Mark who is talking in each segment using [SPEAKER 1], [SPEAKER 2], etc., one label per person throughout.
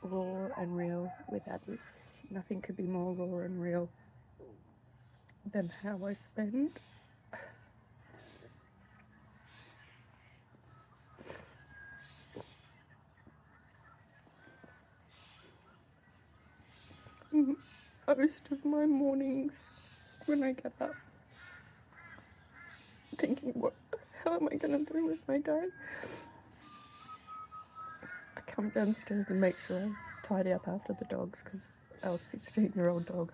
[SPEAKER 1] raw and real with Abby. Nothing could be more raw and real than how I spend most of my mornings when I get up, thinking, how am I going to do with my day? I come downstairs and make sure I tidy up after the dogs, because our 16-year-old dog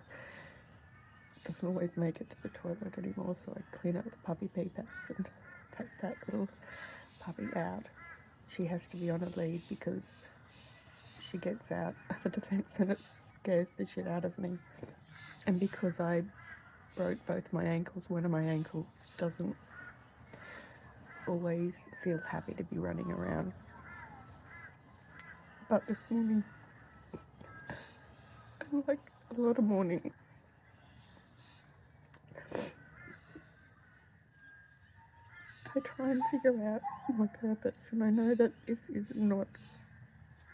[SPEAKER 1] doesn't always make it to the toilet anymore, so I clean out the puppy pee pads and take that little puppy out. She has to be on a lead because she gets out of the fence and it scares the shit out of me. And because I broke both my ankles, one of my ankles doesn't always feel happy to be running around. But this morning, and like a lot of mornings, I try and figure out my purpose, and I know that this is not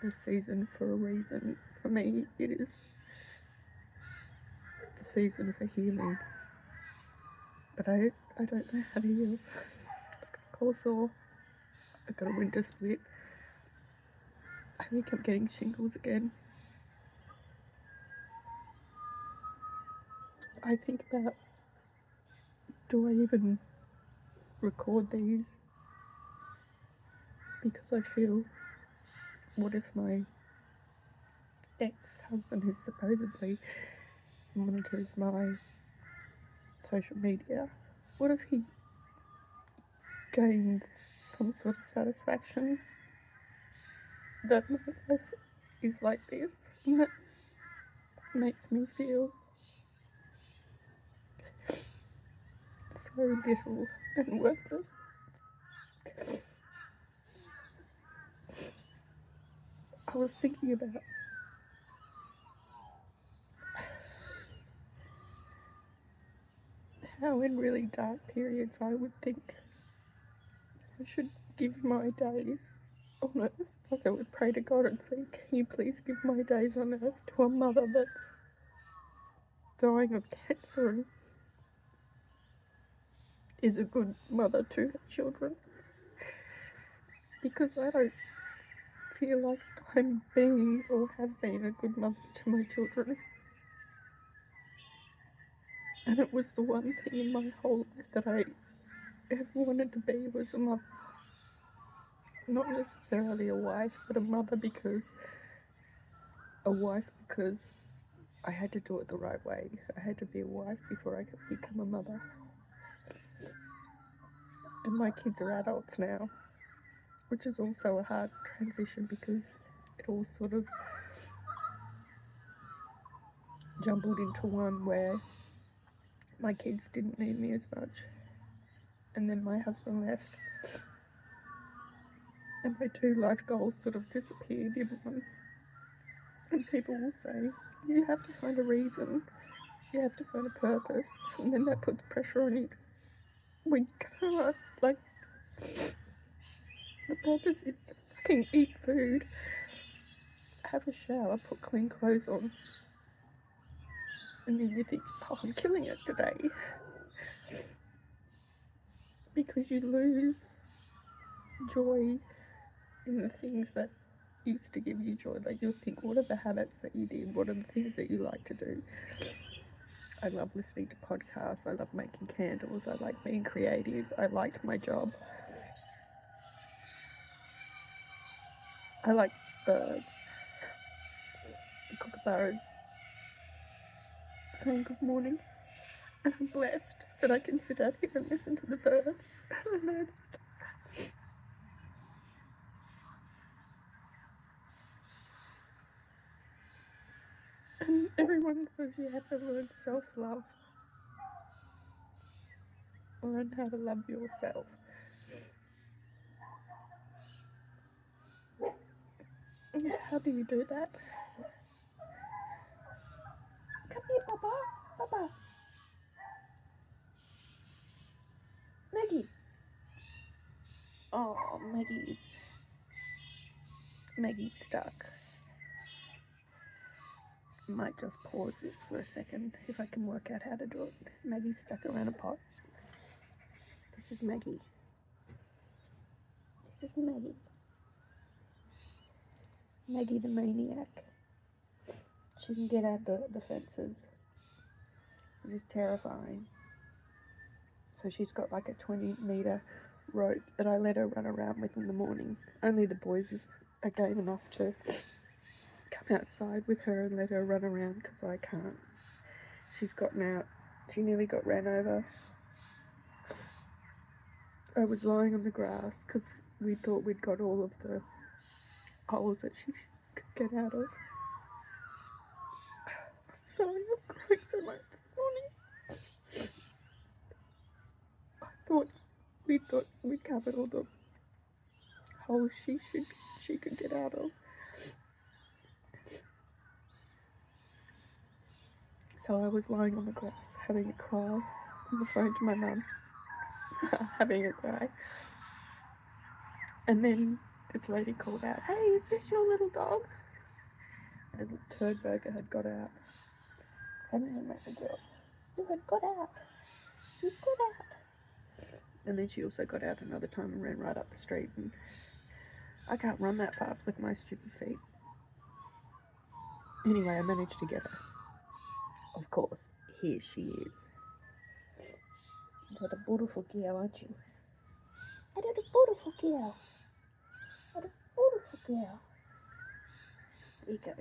[SPEAKER 1] the season for a reason. For me, it is the season for healing. But I don't know how to heal. I've got a cold sore, I've got a winter split, I think I'm getting shingles again. I think about, do I even record these? Because I feel, what if my ex-husband, who supposedly monitors my social media, what if he gains some sort of satisfaction that my life is like this, and that makes me feel so little and worthless. I was thinking about how in really dark periods I would think I should give my days on earth. Like I would pray to God and say, can you please give my days on earth to a mother that's dying of cancer and is a good mother to her children. Because I don't feel like I'm being or have been a good mother to my children. And it was the one thing in my whole life that I ever wanted to be, was a mother. Not necessarily a wife, but a mother, because I had to do it the right way. I had to be a wife before I could become a mother. And my kids are adults now, which is also a hard transition because it all sort of jumbled into one where my kids didn't need me as much. And then my husband left. And my two life goals sort of disappeared in one. And people will say, you have to find a reason. You have to find a purpose. And then that puts pressure on you. When you can't, like, the purpose is to fucking eat food, have a shower, put clean clothes on. And then you think, oh, I'm killing it today. Because you lose joy in the things that used to give you joy. Like, you'll think, what are the habits that you did? What are the things that you like to do? I love listening to podcasts. I love making candles. I like being creative. I liked my job. I like birds. The kookaburras saying good morning. And I'm blessed that I can sit out here and listen to the birds. I know that. And everyone says you have to learn self-love. Learn how to love yourself. How do you do that? Come here, Papa. Papa. Maggie. Oh, Maggie's stuck. Might just pause this for a second if I can work out how to do it. Maggie's stuck around a pot. This is Maggie. This is Maggie. Maggie the maniac. She can get out the fences, which is terrifying. So she's got like a 20-meter rope that I let her run around with in the morning. Only the boys are game enough to come outside with her and let her run around because I can't. She's gotten out. She nearly got ran over. I was lying on the grass because we thought we'd got all of the holes that she could get out of. I'm sorry, I'm crying so much this morning. We thought we covered all the holes she could get out of. So I was lying on the grass having a cry on the phone to my mum, having a cry. And then this lady called out, "Hey, is this your little dog?" And the turd burger had got out. Hadn't even met the girl. You had got out. You got out. And then she also got out another time and ran right up the street. And I can't run that fast with my stupid feet. Anyway, I managed to get her. Of course, here she is. What a beautiful girl, aren't you? What a beautiful girl. What a beautiful girl. There you go.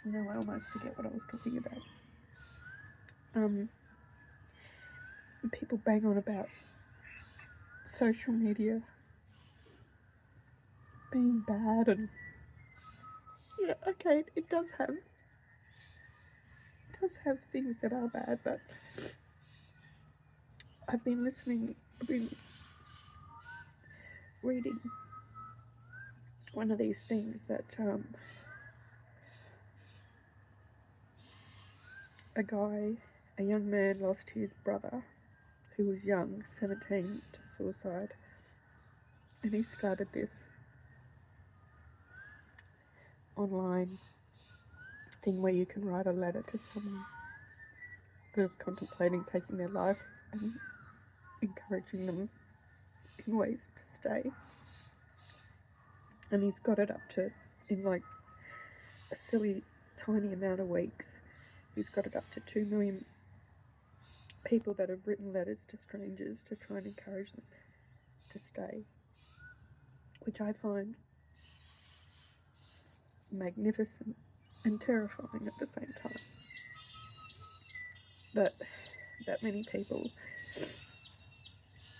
[SPEAKER 1] No, I almost forget what I was talking about. People bang on about social media being bad, and yeah, okay, it does have things that are bad, but I've been reading one of these things that a young man lost his brother, who was young, 17, to suicide, and he started this online thing where you can write a letter to someone who's contemplating taking their life and encouraging them in ways to stay. And he's got it up to, in like a silly tiny amount of weeks, he's got it up to 2 million people that have written letters to strangers to try and encourage them to stay, which I find magnificent and terrifying at the same time. That many people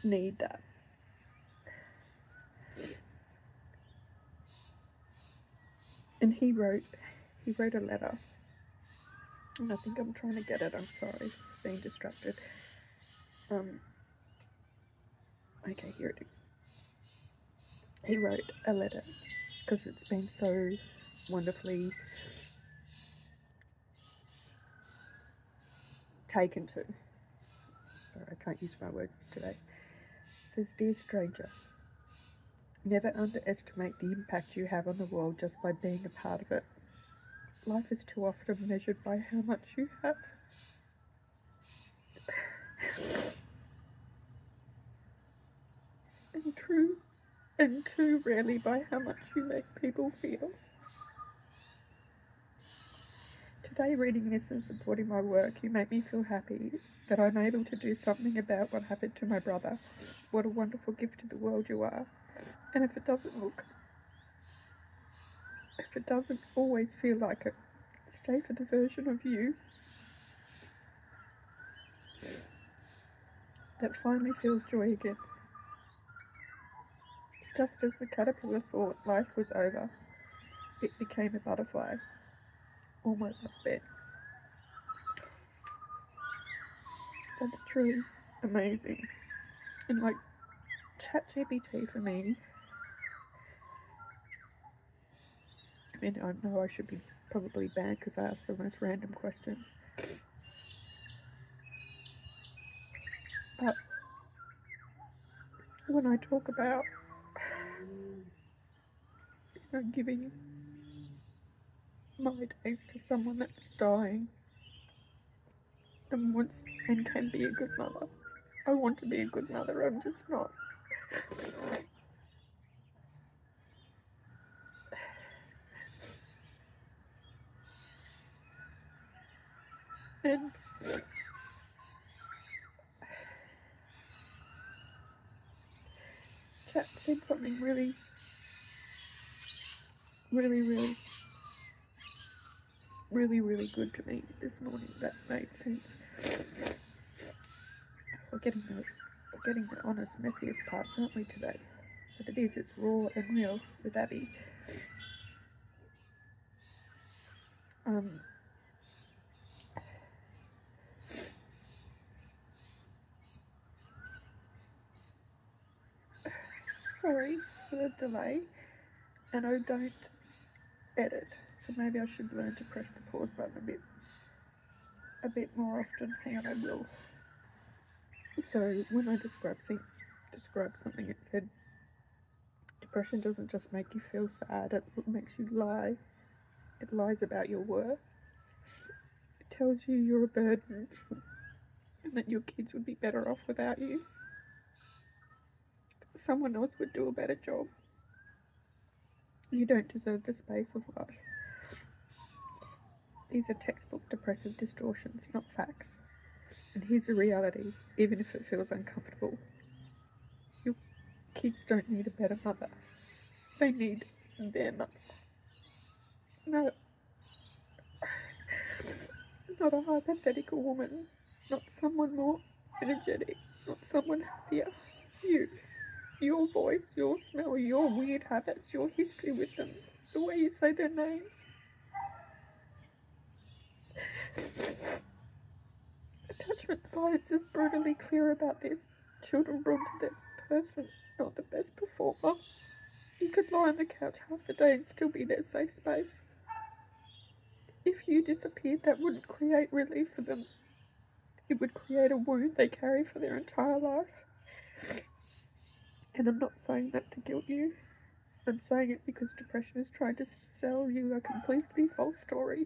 [SPEAKER 1] need that. And he wrote a letter, and I think I'm trying to get it. I'm sorry for being distracted. Okay, here it is. He wrote a letter because it's been so wonderfully taken to. Sorry, I can't use my words today. It says, "Dear stranger, never underestimate the impact you have on the world just by being a part of it. Life is too often measured by how much you have. and too rarely by how much you make people feel. Today, reading this and supporting my work, you make me feel happy that I'm able to do something about what happened to my brother. What a wonderful gift to the world you are. And if it doesn't always feel like it, stay for the version of you that finally feels joy again. Just as the caterpillar thought life was over, it became a butterfly. All my love, Ben." That's truly amazing. And like, ChatGPT for me, I mean, I know I should be probably banned because I ask the most random questions. But when I talk about giving my days to someone that's dying and wants and can be a good mother. I want to be a good mother, I'm just not. And Chat said something really, really, really, really, really good to me this morning that made sense. We're getting the honest, messiest parts, aren't we, today? But it is, it's raw and real with Abby. Sorry for the delay, and I don't edit, so maybe I should learn to press the pause button a bit more often. Hang on, I will. So when I described something, it said depression doesn't just make you feel sad, it makes you lie. It lies about your worth. It tells you you're a burden and that your kids would be better off without you. Someone else would do a better job. You don't deserve the space of life. These are textbook depressive distortions, not facts. And here's the reality, even if it feels uncomfortable. Your kids don't need a better mother. They need their mother. No, not a hypothetical woman, not someone more energetic, not someone happier. You. Your voice, your smell, your weird habits, your history with them, the way you say their names. Attachment science is brutally clear about this. Children brought to their person, not the best performer. You could lie on the couch half the day and still be their safe space. If you disappeared, that wouldn't create relief for them. It would create a wound they carry for their entire life. And I'm not saying that to guilt you. I'm saying it because depression is trying to sell you a completely false story.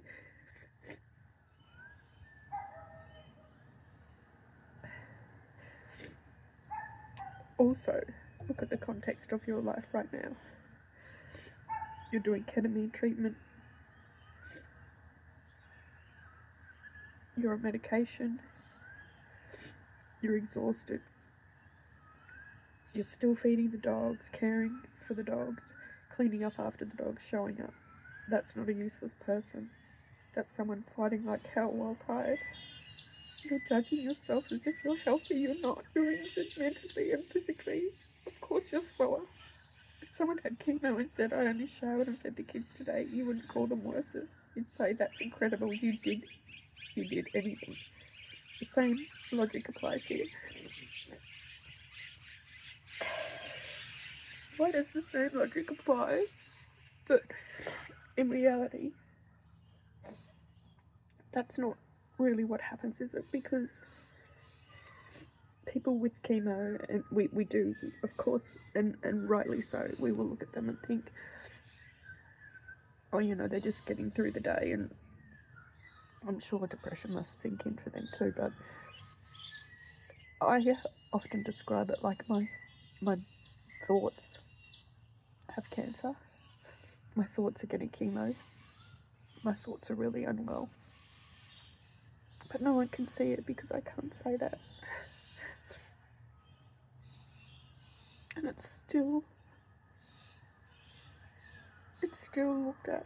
[SPEAKER 1] Also, look at the context of your life right now. You're doing ketamine treatment. You're on medication. You're exhausted. You're still feeding the dogs, caring for the dogs, cleaning up after the dogs, showing up. That's not a useless person. That's someone fighting like hell while tired. You're judging yourself as if you're healthy. You're not. You're injured mentally and physically. Of course you're slower. If someone had chemo and said, I only showered and fed the kids today, you wouldn't call them worse. You'd say, that's incredible. You did anything. The same logic applies here. Why does the same logic apply? But in reality, that's not really what happens, is it? Because people with chemo, and we do, of course, and rightly so, we will look at them and think, oh, you know, they're just getting through the day, and I'm sure depression must sink in for them too, but I often describe it like my thoughts have cancer. My thoughts are getting chemo. My thoughts are really unwell. But no one can see it because I can't say that. And it's still looked at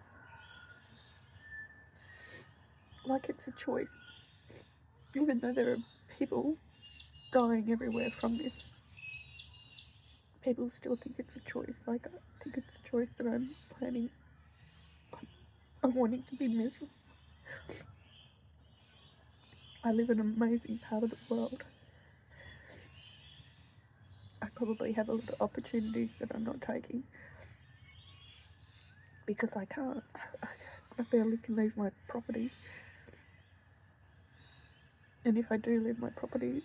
[SPEAKER 1] like it's a choice. Even though there are people dying everywhere from this, people still think it's a choice. Like, I think it's a choice that I'm wanting to be miserable. I live in an amazing part of the world. I probably have a lot of opportunities that I'm not taking because I can't. I barely can leave my property. And if I do leave my property,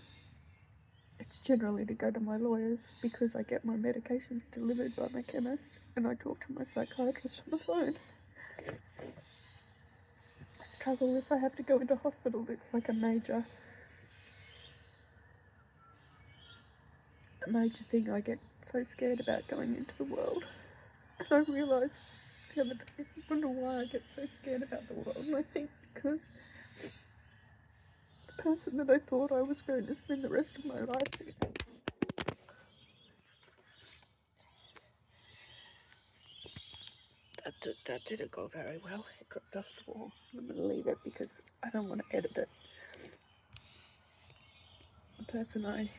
[SPEAKER 1] it's generally to go to my lawyers because I get my medications delivered by my chemist and I talk to my psychiatrist on the phone. struggle if I have to go into hospital. It's like a major thing. I get so scared about going into the world. And I realised the other day, I wonder why I get so scared about the world. And I think because the person that I thought I was going to spend the rest of my life with, that didn't go very well. It dropped off the wall. I'm going to leave it because I don't want to edit it. The person I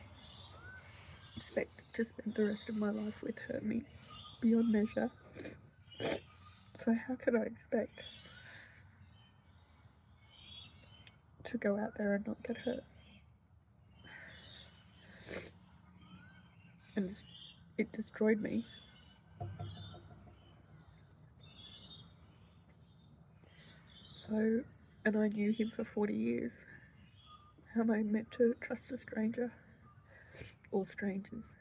[SPEAKER 1] expect to spend the rest of my life with hurt me beyond measure. So how could I expect to go out there and not get hurt? And it destroyed me. So, and I knew him for 40 years. How am I meant to trust a stranger or strangers?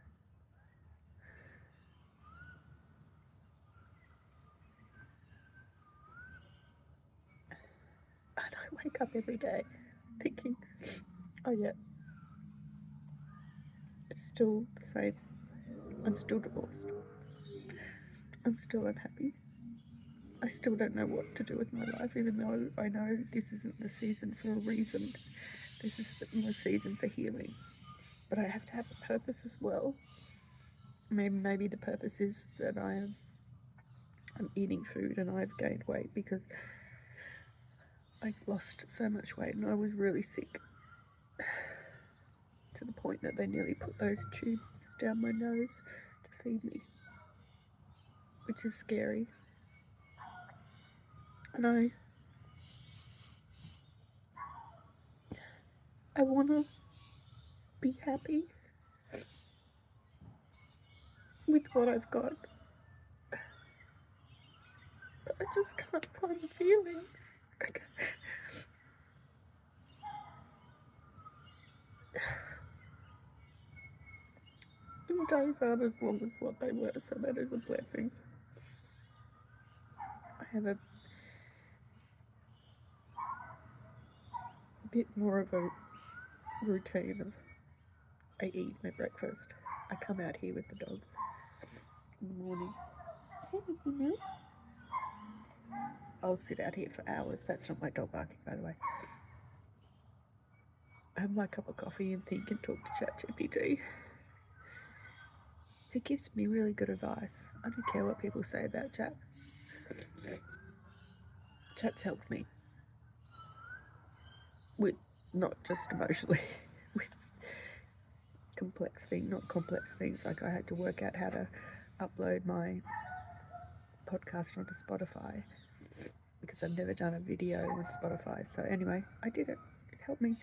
[SPEAKER 1] And I wake up every day thinking, oh yeah, it's still the same. I'm still divorced. I'm still unhappy. I still don't know what to do with my life, even though I know this isn't the season for a reason. This is the season for healing. But I have to have a purpose as well. Maybe the purpose is that I'm eating food and I've gained weight because I lost so much weight and I was really sick to the point that they nearly put those tubes down my nose to feed me, which is scary. And I want to be happy with what I've got, but I just can't find the feelings. And days aren't as long as what they were, so that is a blessing. I have a bit more of a routine of I eat my breakfast. I come out here with the dogs in the morning. Hey, Missy Moo. I'll sit out here for hours. That's not my dog barking, by the way. I have my cup of coffee and think and talk to ChatGPT. It gives me really good advice. I don't care what people say about Chat. Chat's helped me with not just emotionally, with not complex things. Like I had to work out how to upload my podcast onto Spotify because I've never done a video on Spotify. So anyway, I did it. It helped me.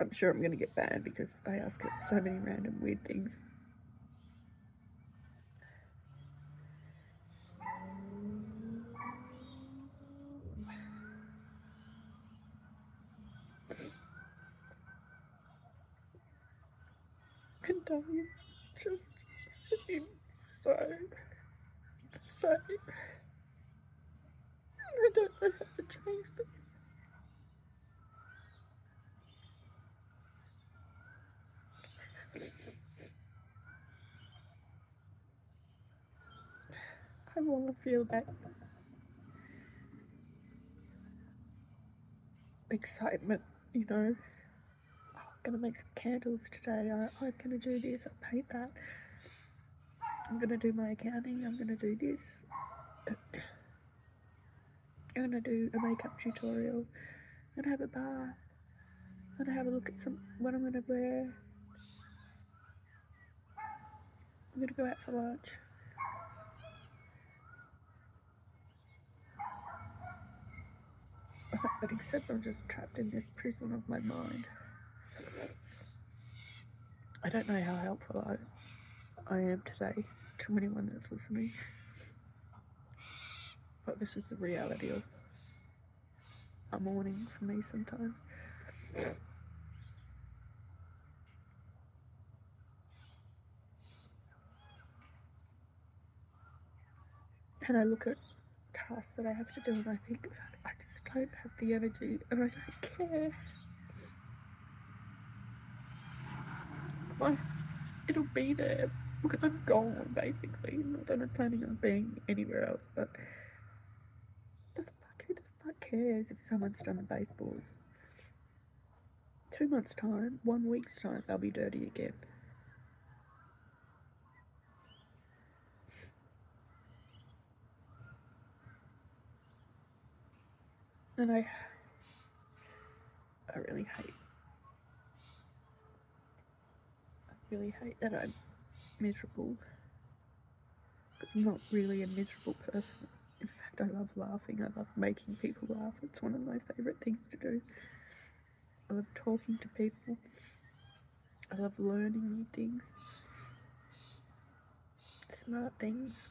[SPEAKER 1] I'm sure I'm going to get banned because I ask it so many random weird things. And days just seem so the same. I don't know how to change them. I want to feel that excitement, you know. Oh, I'm going to make some candles today. I'm going to do this. I'll paint that. I'm going to do my accounting. I'm going to do this. I'm going to do a makeup tutorial. I'm going to have a bath. I'm going to have a look at what I'm going to wear. I'm going to go out for lunch. But except I'm just trapped in this prison of my mind. I don't know how helpful I am today to anyone that's listening. But this is the reality of a morning for me sometimes. And I look at tasks that I have to do and I think, I just don't have the energy and I don't care. Like, it'll be there when I'm gone, basically. Not that I'm planning on being anywhere else, but who the fuck cares if someone's done the baseboards? 2 months' time, 1 week's time, they'll be dirty again. And I really hate that I'm miserable. But I'm not really a miserable person. In fact, I love laughing. I love making people laugh. It's one of my favourite things to do. I love talking to people. I love learning new things. Smart things.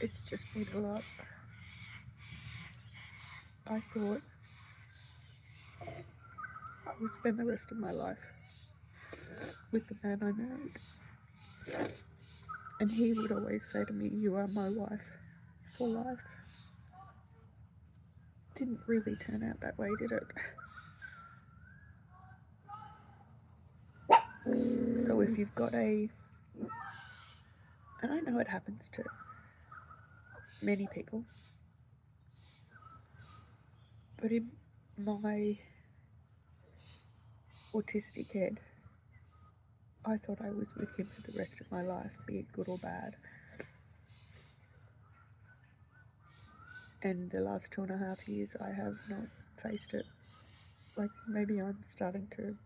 [SPEAKER 1] It's just been a lot. I thought I would spend the rest of my life with the man I married. And he would always say to me, "You are my wife for life." Didn't really turn out that way, did it? So if you've got and I know it happens to many people, but in my autistic head, I thought I was with him for the rest of my life, be it good or bad. And the last 2.5 years, I have not faced it. Like, maybe I'm starting to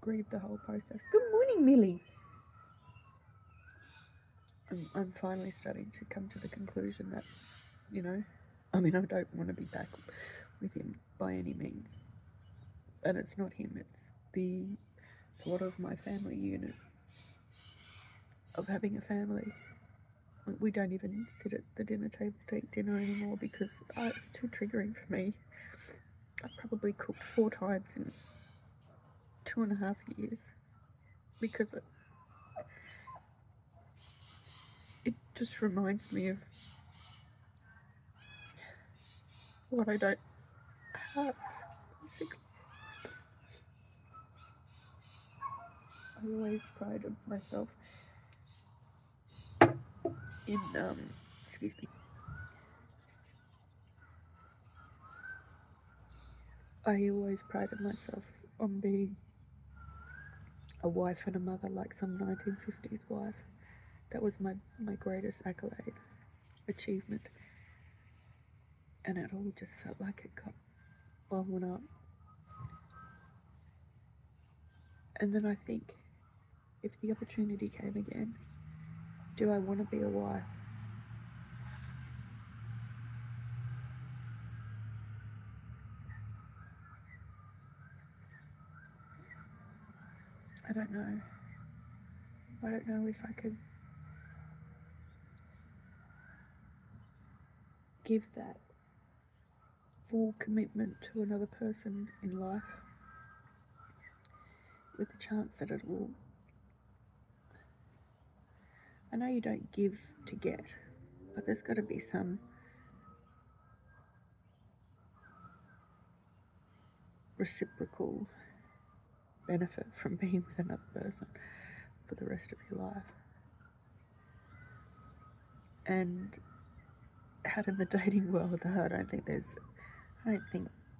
[SPEAKER 1] grieve the whole process. Good morning, Millie. I'm finally starting to come to the conclusion that, I don't want to be back with him by any means. And it's not him, it's the thought of my family unit, of having a family. We don't even sit at the dinner table to eat dinner anymore because it's too triggering for me. I've probably cooked 4 times in 2.5 years because it just reminds me of what I don't have, basically. I always prided myself in, excuse me. I always prided myself on being a wife and a mother like some 1950s wife. That was my greatest accolade, achievement. And it all just felt like it got blown up. And then I think, if the opportunity came again, do I want to be a wife? I don't know. I don't know if I could give that full commitment to another person in life with the chance that it will. I know you don't give to get, but there's got to be some reciprocal benefit from being with another person for the rest of your life. And out in the dating world, I don't think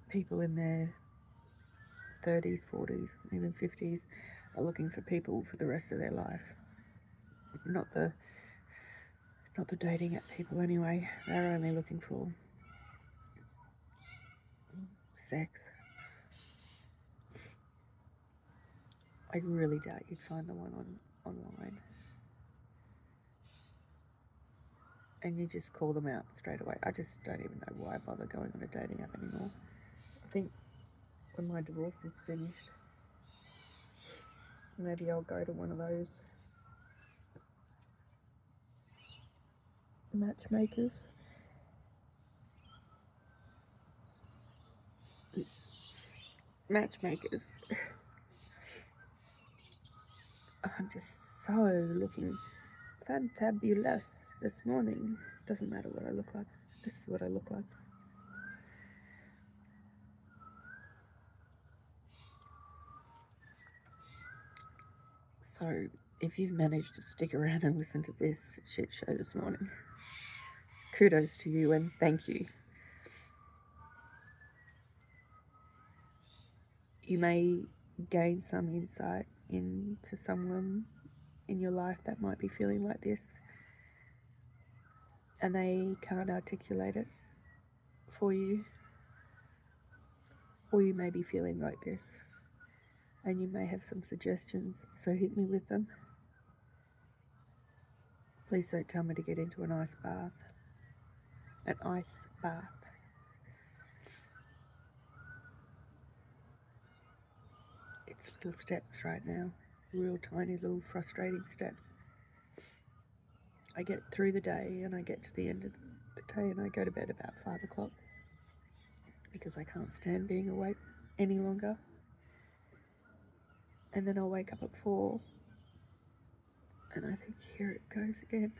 [SPEAKER 1] people in their 30s, 40s, even 50s are looking for people for the rest of their life. Not the dating app people anyway. They're only looking for sex. I really doubt you'd find the one online. And you just call them out straight away. I just don't even know why I bother going on a dating app anymore. I think when my divorce is finished, maybe I'll go to one of those matchmakers. I'm just so looking fantabulous this morning. Doesn't matter what I look like. This is what I look like. So, if you've managed to stick around and listen to this shit show this morning, kudos to you and thank you. You may gain some insight into someone in your life that might be feeling like this, and they can't articulate it for you, or you may be feeling like this and you may have some suggestions, so hit me with them. Please don't tell me to get into an ice bath. An ice bath. It's little steps right now, real tiny little frustrating steps. I get through the day and I get to the end of the day and I go to bed about 5 o'clock because I can't stand being awake any longer. And then I'll wake up at 4 and I think, here it goes again.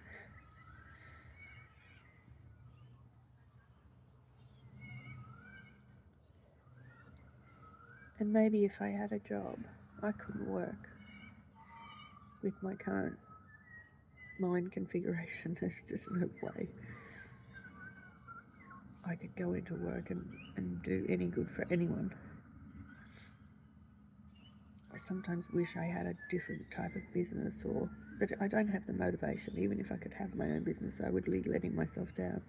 [SPEAKER 1] And maybe if I had a job, I couldn't work with my current mind configuration. There's just no way I could go into work and do any good for anyone. I sometimes wish I had a different type of business, but I don't have the motivation. Even if I could have my own business, I would be letting myself down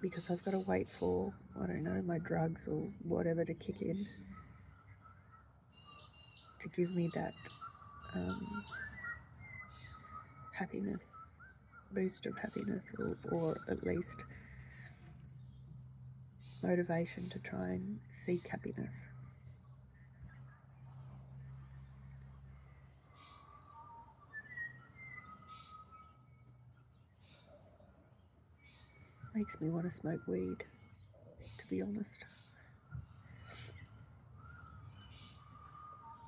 [SPEAKER 1] because I've got to wait for, I don't know, my drugs or whatever to kick in to give me that happiness, boost of happiness, or at least motivation to try and seek happiness. Makes me want to smoke weed, to be honest.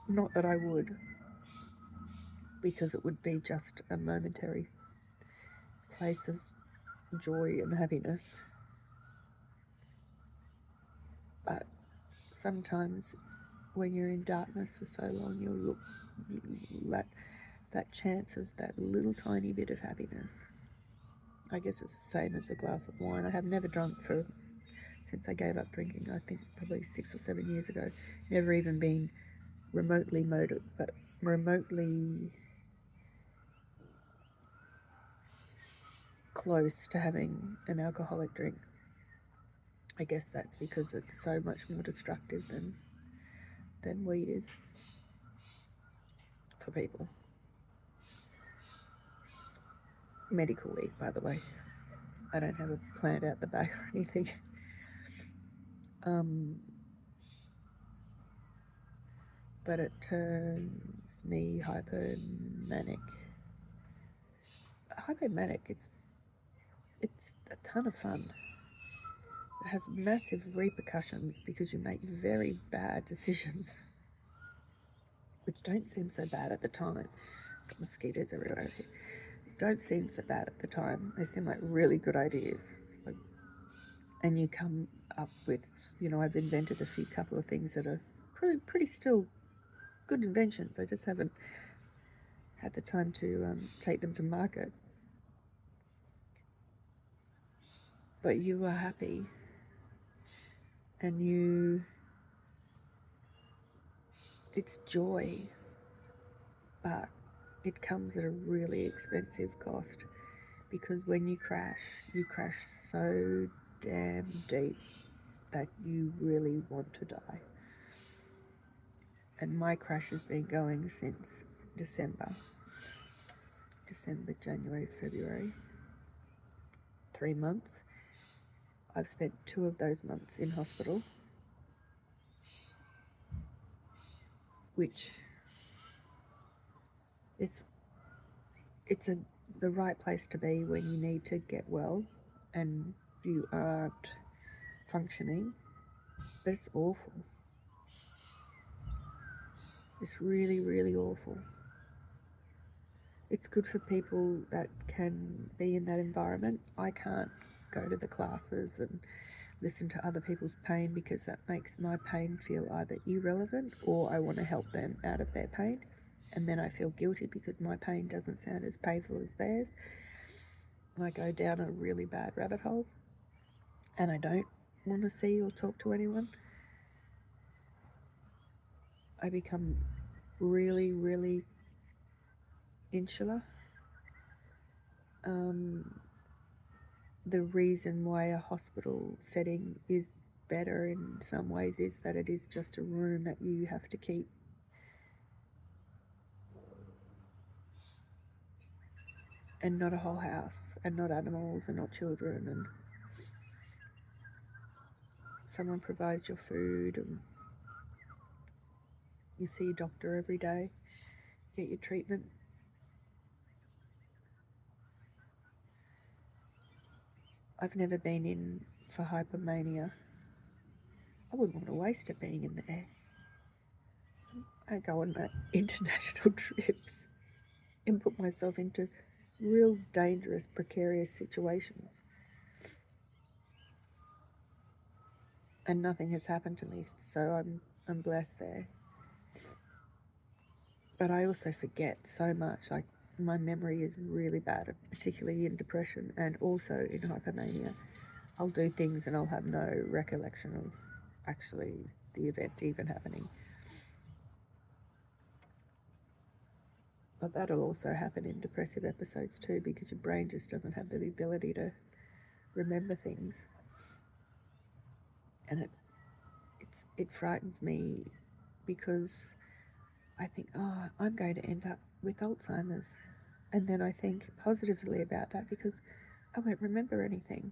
[SPEAKER 1] Not that I would, because it would be just a momentary place of joy and happiness. But sometimes when you're in darkness for so long, you'll look that chance of that little tiny bit of happiness. I guess it's the same as a glass of wine. I have never drunk since I gave up drinking, I think probably 6 or 7 years ago. Never even been remotely close to having an alcoholic drink. I guess that's because it's so much more destructive than weed is for people. Medical weed, by the way. I don't have a plant out the back or anything. But it turns me hypomanic. Hypomanic, it's a ton of fun. It has massive repercussions because you make very bad decisions, which don't seem so bad at the time. Got mosquitoes everywhere. Don't seem so bad at the time. They seem like really good ideas. And you come up with, I've invented a couple of things that are pretty still good inventions. I just haven't had the time to take them to market. But you are happy, and it's joy, but it comes at a really expensive cost, because when you crash so damn deep that you really want to die. And my crash has been going since December, January, February, 3 months. I've spent 2 of those months in hospital, which it's the right place to be when you need to get well and you aren't functioning, but it's awful. It's really, really awful. It's good for people that can be in that environment. I can't go to the classes and listen to other people's pain because that makes my pain feel either irrelevant or I want to help them out of their pain. And then I feel guilty because my pain doesn't sound as painful as theirs. And I go down a really bad rabbit hole. And I don't want to see or talk to anyone. I become really, really insular. The reason why a hospital setting is better in some ways is that it is just a room that you have to keep and not a whole house and not animals and not children, and someone provides your food and you see a doctor every day, get your treatment. I've never been in for hypomania. I wouldn't want to waste it being in there. I go on international trips and put myself into real dangerous, precarious situations. And nothing has happened to me, so I'm blessed there. But I also forget so much. Like, my memory is really bad, particularly in depression and also in hypomania. I'll do things and I'll have no recollection of actually the event even happening. But that'll also happen in depressive episodes too, because your brain just doesn't have the ability to remember things. And it frightens me because I think, oh, I'm going to end up with Alzheimer's. And then I think positively about that because I won't remember anything.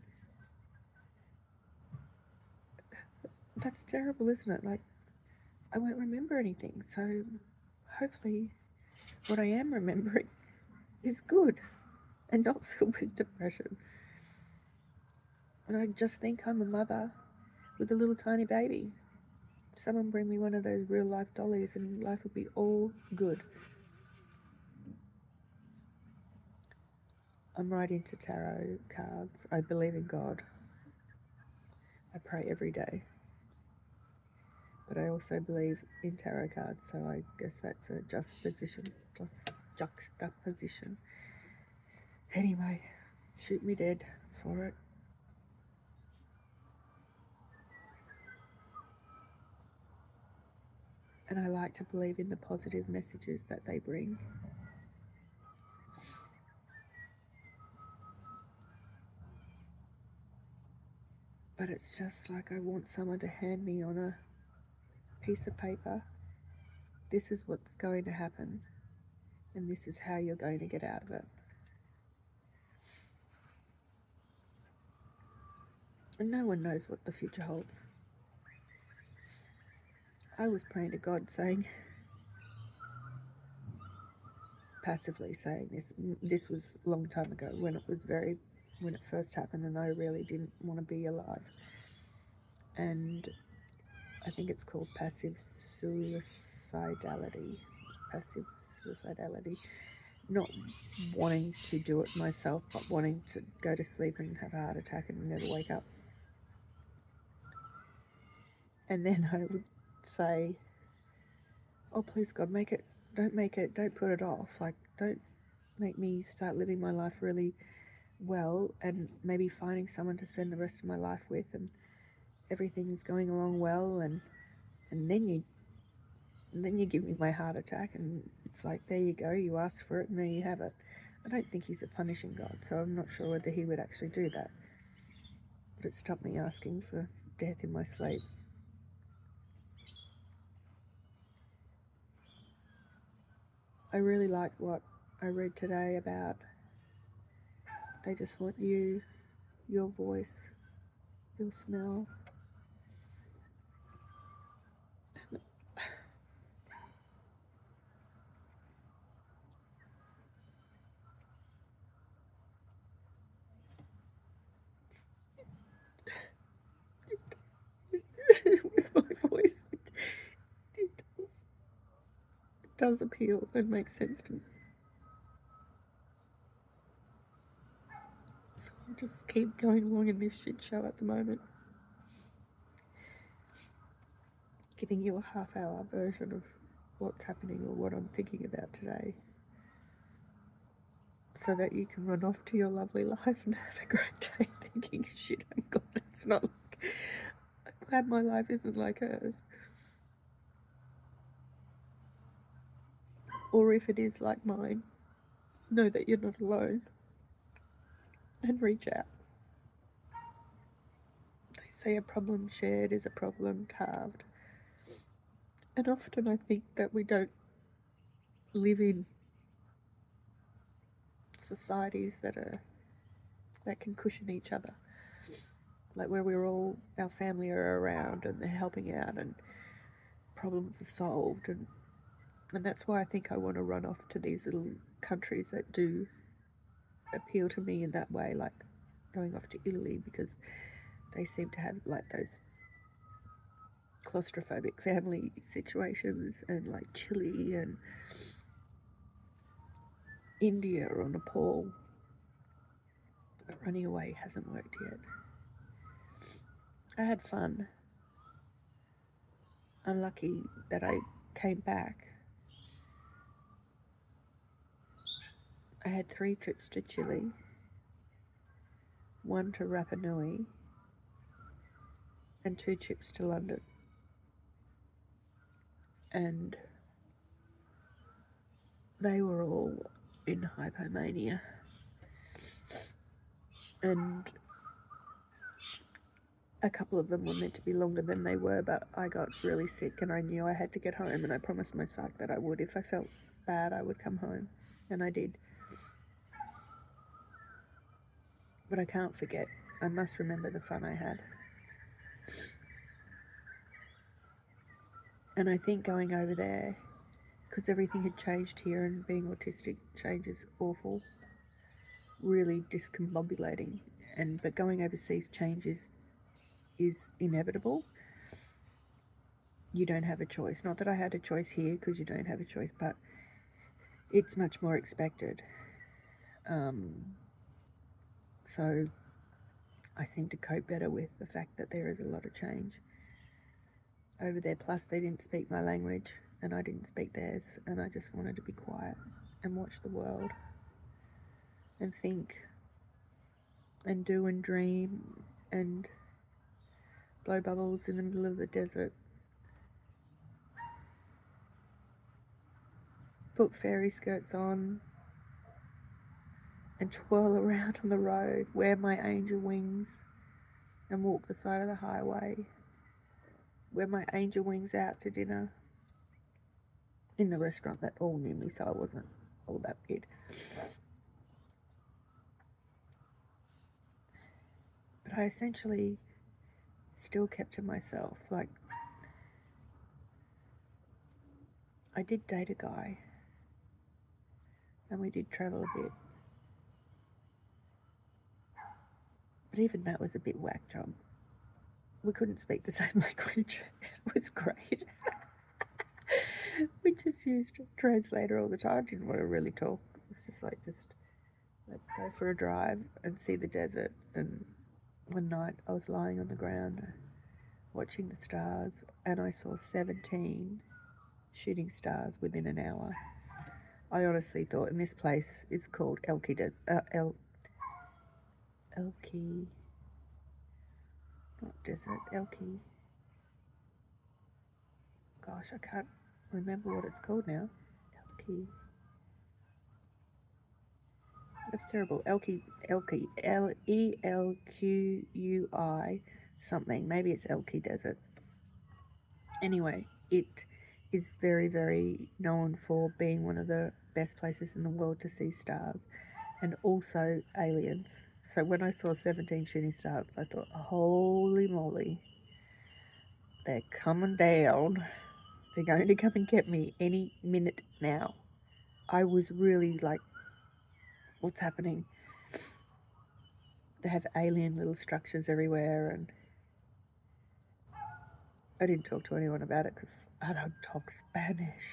[SPEAKER 1] That's terrible, isn't it? Like, I won't remember anything. So hopefully what I am remembering is good and not filled with depression. And I just think I'm a mother with a little tiny baby. Someone bring me one of those real life dollies and life would be all good. I'm right into tarot cards. I believe in God. I pray every day. But I also believe in tarot cards, so I guess that's a juxtaposition. Anyway, shoot me dead for it. And I like to believe in the positive messages that they bring. But it's just like I want someone to hand me on a piece of paper, this is what's going to happen, and this is how you're going to get out of it. And no one knows what the future holds. I was praying to God saying, passively saying this was a long time ago when it first happened and I really didn't want to be alive. And I think it's called passive suicidality. Not wanting to do it myself, but wanting to go to sleep and have a heart attack and never wake up. And then I would say, oh, please God, don't put it off. Like, don't make me start living my life really well and maybe finding someone to spend the rest of my life with and everything's going along well and then you give me my heart attack and it's like, there you go, you asked for it and there you have it. I don't think he's a punishing God, so I'm not sure whether he would actually do that. But it stopped me asking for death in my sleep. I really like what I read today about they just want you, your voice, your smell. With my voice, it does. does appeal and make sense to me. So I'll just keep going along in this shit show at the moment, giving you a half-hour version of what's happening or what I'm thinking about today, so that you can run off to your lovely life and have a great day thinking, shit, I'm glad it's not like, I'm glad my life isn't like hers. Or if it is like mine, know that you're not alone and reach out. They say a problem shared is a problem halved. And often I think that we don't live in societies that can cushion each other, like where we're all, our family are around and they're helping out and problems are solved, and that's why I think I want to run off to these little countries that do appeal to me in that way, like going off to Italy, because they seem to have like those claustrophobic family situations, and like Chile and India or Nepal. But running away hasn't worked yet. I had fun. I'm lucky that I came back. I had 3 trips to Chile, 1 to Rapa Nui, and 2 trips to London. And they were all in hypomania. And a couple of them were meant to be longer than they were, but I got really sick and I knew I had to get home, and I promised my psych that I would. If I felt bad, I would come home, and I did. But I can't forget. I must remember the fun I had. And I think going over there, because everything had changed here and being autistic, change is awful, really discombobulating. But going overseas, change is inevitable. You don't have a choice. Not that I had a choice here, because you don't have a choice, but it's much more expected. So I seem to cope better with the fact that there is a lot of change over there. Plus they didn't speak my language and I didn't speak theirs, and I just wanted to be quiet and watch the world and think and do and dream and blow bubbles in the middle of the desert, put fairy skirts on and twirl around on the road, wear my angel wings and walk the side of the highway, wear my angel wings out to dinner in the restaurant that all knew me, so I wasn't all that weird. But I essentially still kept to myself. Like, I did date a guy and we did travel a bit, but even that was a bit whack job. We couldn't speak the same language. It was great. We just used a translator all the time. I didn't want to really talk. It was just like, let's go for a drive and see the desert. And one night I was lying on the ground watching the stars, and I saw 17 shooting stars within an hour. I honestly thought, and this place is called Elki not desert, Elki. Gosh, I can't remember what it's called now. Elki. That's terrible. Elki, Elqui something. Maybe it's Elki Desert. Anyway, it is very, very known for being one of the best places in the world to see stars, and also aliens. So when I saw 17 shooting stars, I thought, holy moly, they're coming down. They're going to come and get me any minute now. I was really like, what's happening? They have alien little structures everywhere, and I didn't talk to anyone about it because I don't talk Spanish.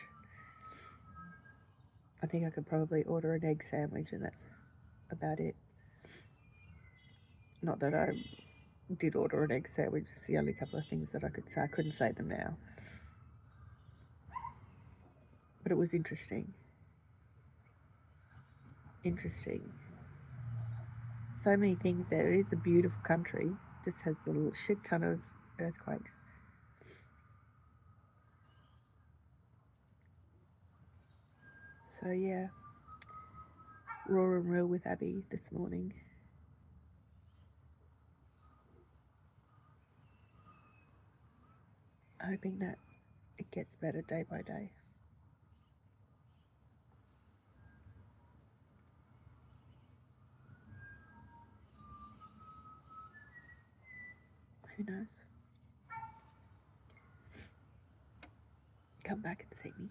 [SPEAKER 2] I think I could probably order an egg sandwich and that's about it. Not that I did order an egg sandwich, it's the only couple of things that I could say. I couldn't say them now. But it was interesting. Interesting. So many things there. It is a beautiful country, just has a little shit ton of earthquakes. So yeah, raw and real with Abby this morning. Hoping that it gets better day by day. Who knows? Come back and see me.